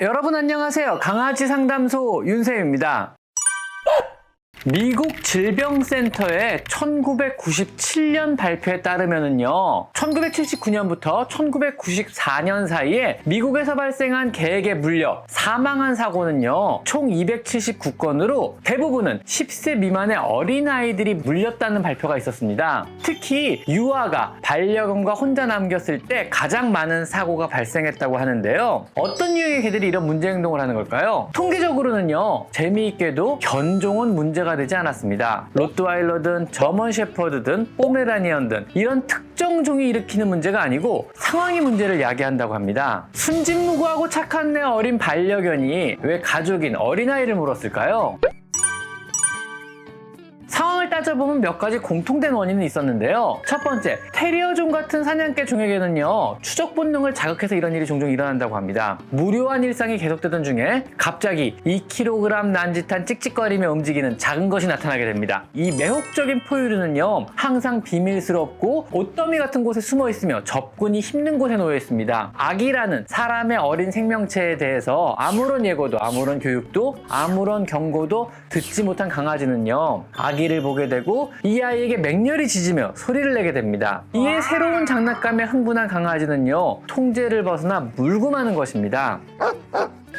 여러분 안녕하세요. 강아지 상담소 윤쌤입니다. 미국 질병센터의 1997년 발표에 따르면요, 1979년부터 1994년 사이에 미국에서 발생한 개에게 물려 사망한 사고는요, 총 279건으로 대부분은 10세 미만의 어린아이들이 물렸다는 발표가 있었습니다. 특히 유아가 반려견과 혼자 남겼을 때 가장 많은 사고가 발생했다고 하는데요. 어떤 유형의 개들이 이런 문제 행동을 하는 걸까요? 통계적으로는요, 재미있게도 견종은 문제가 되지 않았습니다. 로트와일러든 저먼 셰퍼드든 포메라니언 등 이런 특정 종이 일으키는 문제가 아니고 상황이 문제를 야기한다고 합니다. 순진무구하고 착한 내 어린 반려견이 왜 가족인 어린아이를 물었을까요? 상황을 따져보면 몇 가지 공통된 원인은 있었는데요. 첫 번째, 테리어종 같은 사냥개 종에게는요, 추적 본능을 자극해서 이런 일이 종종 일어난다고 합니다. 무료한 일상이 계속되던 중에 갑자기 2kg 남짓한 찍찍거리며 움직이는 작은 것이 나타나게 됩니다. 이 매혹적인 포유류는요, 항상 비밀스럽고 옷더미 같은 곳에 숨어 있으며 접근이 힘든 곳에 놓여 있습니다. 아기라는 사람의 어린 생명체에 대해서 아무런 예고도, 아무런 교육도, 아무런 경고도 듣지 못한 강아지는요, 아기를 보게 되고 이 아이에게 맹렬히 짖으며 소리를 내게 됩니다. 이에 새로운 장난감에 흥분한 강아지는요, 통제를 벗어나 물고 마는 것입니다.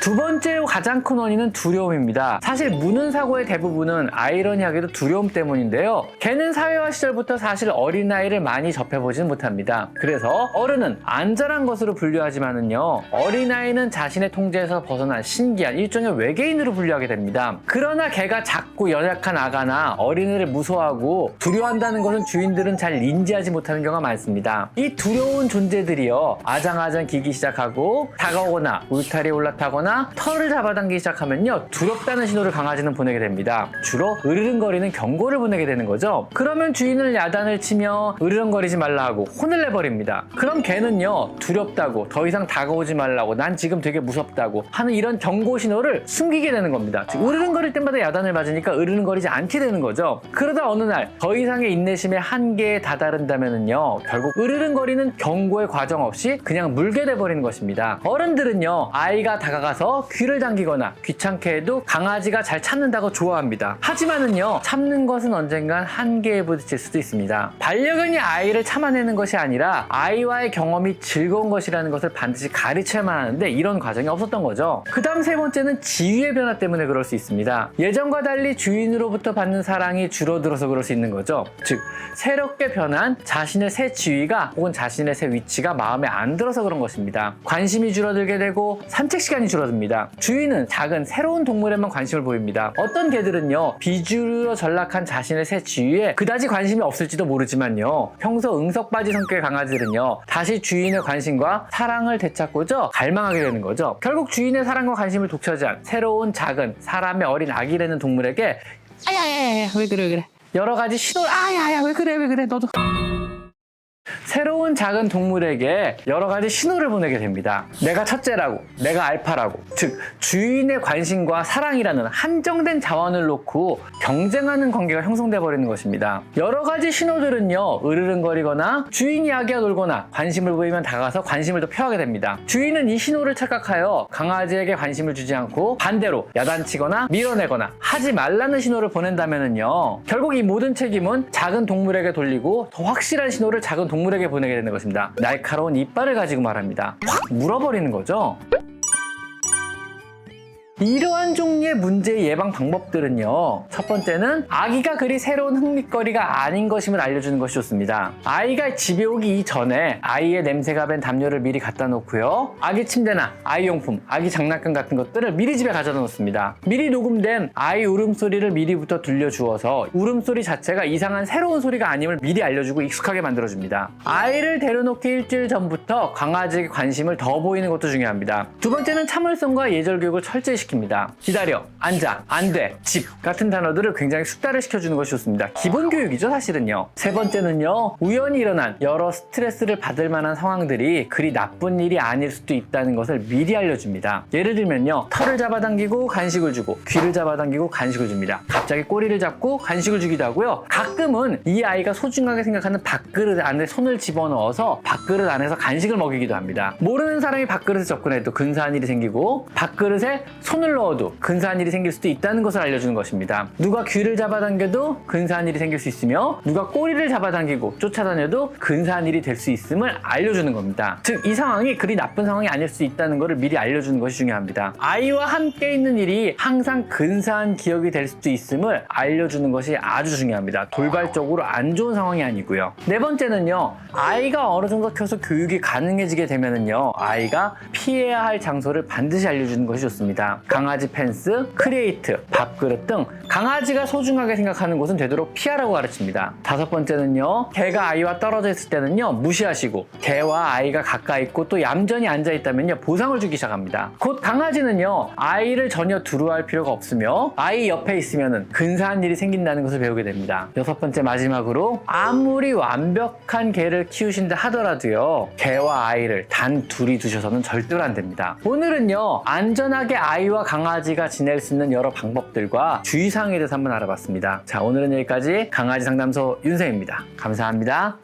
두 번째 가장 큰 원인은 두려움입니다. 사실 무는 사고의 대부분은 아이러니하게도 두려움 때문인데요. 개는 사회화 시절부터 사실 어린아이를 많이 접해보지는 못합니다. 그래서 어른은 안전한 것으로 분류하지만은요, 어린아이는 자신의 통제에서 벗어난 신기한 일종의 외계인으로 분류하게 됩니다. 그러나 개가 작고 연약한 아가나 어린애를 무서워하고 두려워한다는 것은 주인들은 잘 인지하지 못하는 경우가 많습니다. 이 두려운 존재들이요, 아장아장 기기 시작하고 다가오거나 울타리에 올라타거나 털을 잡아당기기 시작하면요, 두렵다는 신호를 강아지는 보내게 됩니다. 주로 으르렁거리는 경고를 보내게 되는 거죠. 그러면 주인을 야단을 치며 으르렁거리지 말라 하고 혼을 내버립니다. 그럼 개는요, 두렵다고, 더 이상 다가오지 말라고, 난 지금 되게 무섭다고 하는 이런 경고 신호를 숨기게 되는 겁니다. 즉 으르렁거릴 때마다 야단을 맞으니까 으르렁거리지 않게 되는 거죠. 그러다 어느 날 더 이상의 인내심의 한계에 다다른다면은요, 결국 으르렁거리는 경고의 과정 없이 그냥 물게 돼버리는 것입니다. 어른들은요, 아이가 다가가서 귀를 당기거나 귀찮게 해도 강아지가 잘 참는다고 좋아합니다. 하지만은요, 참는 것은 언젠간 한계에 부딪힐 수도 있습니다. 반려견이 아이를 참아내는 것이 아니라 아이와의 경험이 즐거운 것이라는 것을 반드시 가르쳐야만 하는데 이런 과정이 없었던 거죠. 그 다음 세 번째는 지위의 변화 때문에 그럴 수 있습니다. 예전과 달리 주인으로부터 받는 사랑이 줄어들어서 그럴 수 있는 거죠. 즉, 새롭게 변한 자신의 새 지위가 혹은 자신의 새 위치가 마음에 안 들어서 그런 것입니다. 관심이 줄어들게 되고 산책 시간이 줄어듭니다. 주인은 작은 새로운 동물에만 관심을 보입니다. 어떤 개들은요, 비주류로 전락한 자신의 새 지위에 그다지 관심이 없을지도 모르지만요, 평소 응석바지 성격의 강아지들은요, 다시 주인의 관심과 사랑을 되찾고자 갈망하게 되는 거죠. 결국 주인의 사랑과 관심을 독차지한 새로운 작은 사람의 어린 아기라는 동물에게 아야야야야 왜 그래 여러 가지 신호를 아야야 왜 그래 너도 새로운 작은 동물에게 여러 가지 신호를 보내게 됩니다. 내가 첫째라고, 내가 알파라고. 즉, 주인의 관심과 사랑이라는 한정된 자원을 놓고 경쟁하는 관계가 형성돼 버리는 것입니다. 여러 가지 신호들은요, 으르렁거리거나 주인이 아기와 놀거나 관심을 보이면 다가가서 관심을 더 표하게 됩니다. 주인은 이 신호를 착각하여 강아지에게 관심을 주지 않고 반대로 야단치거나 밀어내거나 하지 말라는 신호를 보낸다면은요, 결국 이 모든 책임은 작은 동물에게 돌리고 더 확실한 신호를 작은 동물에게 보내게 되는 것입니다. 날카로운 이빨을 가지고 말합니다. 확 물어버리는 거죠. 이러한 종류의 문제 예방 방법들은요, 첫 번째는 아기가 그리 새로운 흥미거리가 아닌 것임을 알려주는 것이 좋습니다. 아이가 집에 오기 이전에 아이의 냄새가 밴 담요를 미리 갖다 놓고요, 아기 침대나 아이용품, 아기 장난감 같은 것들을 미리 집에 가져다 놓습니다. 미리 녹음된 아이 울음소리를 미리부터 들려주어서 울음소리 자체가 이상한 새로운 소리가 아님을 미리 알려주고 익숙하게 만들어줍니다. 아이를 데려놓기 일주일 전부터 강아지에게 관심을 더 보이는 것도 중요합니다. 두 번째는 참을성과 예절 교육을 철저히 시킵니다. 기다려, 앉아, 안 돼, 집 같은 단어들을 굉장히 숙달을 시켜주는 것이 좋습니다. 기본 교육이죠, 사실은요. 세 번째는요, 우연히 일어난 여러 스트레스를 받을 만한 상황들이 그리 나쁜 일이 아닐 수도 있다는 것을 미리 알려줍니다. 예를 들면요, 털을 잡아당기고 간식을 주고, 귀를 잡아당기고 간식을 줍니다. 갑자기 꼬리를 잡고 간식을 주기도 하고요. 가끔은 이 아이가 소중하게 생각하는 밥그릇 안에 손을 집어넣어서 밥그릇 안에서 간식을 먹이기도 합니다. 모르는 사람이 밥그릇에 접근해도 근사한 일이 생기고, 밥그릇에 손을 넣어도 근사한 일이 생길 수도 있다는 것을 알려주는 것입니다. 누가 귀를 잡아당겨도 근사한 일이 생길 수 있으며, 누가 꼬리를 잡아당기고 쫓아다녀도 근사한 일이 될 수 있음을 알려주는 겁니다. 즉, 이 상황이 그리 나쁜 상황이 아닐 수 있다는 것을 미리 알려주는 것이 중요합니다. 아이와 함께 있는 일이 항상 근사한 기억이 될 수도 있음을 알려주는 것이 아주 중요합니다. 돌발적으로 안 좋은 상황이 아니고요. 네 번째는요, 아이가 어느 정도 커서 교육이 가능해지게 되면은요, 아이가 피해야 할 장소를 반드시 알려주는 것이 좋습니다. 강아지 펜스, 크리에이트, 밥그릇 등 강아지가 소중하게 생각하는 곳은 되도록 피하라고 가르칩니다. 다섯 번째는요, 개가 아이와 떨어져 있을 때는요, 무시하시고, 개와 아이가 가까이 있고 또 얌전히 앉아 있다면요, 보상을 주기 시작합니다. 곧 강아지는요, 아이를 전혀 두려워할 필요가 없으며 아이 옆에 있으면은 근사한 일이 생긴다는 것을 배우게 됩니다. 여섯 번째, 마지막으로 아무리 완벽한 개를 키우신다 하더라도요, 개와 아이를 단 둘이 두셔서는 절대로 안 됩니다. 오늘은요, 안전하게 아이와 강아지가 지낼 수 있는 여러 방법들과 주의사항에 대해서 한번 알아봤습니다. 자, 오늘은 여기까지 강아지 상담소 윤쌤입니다. 감사합니다.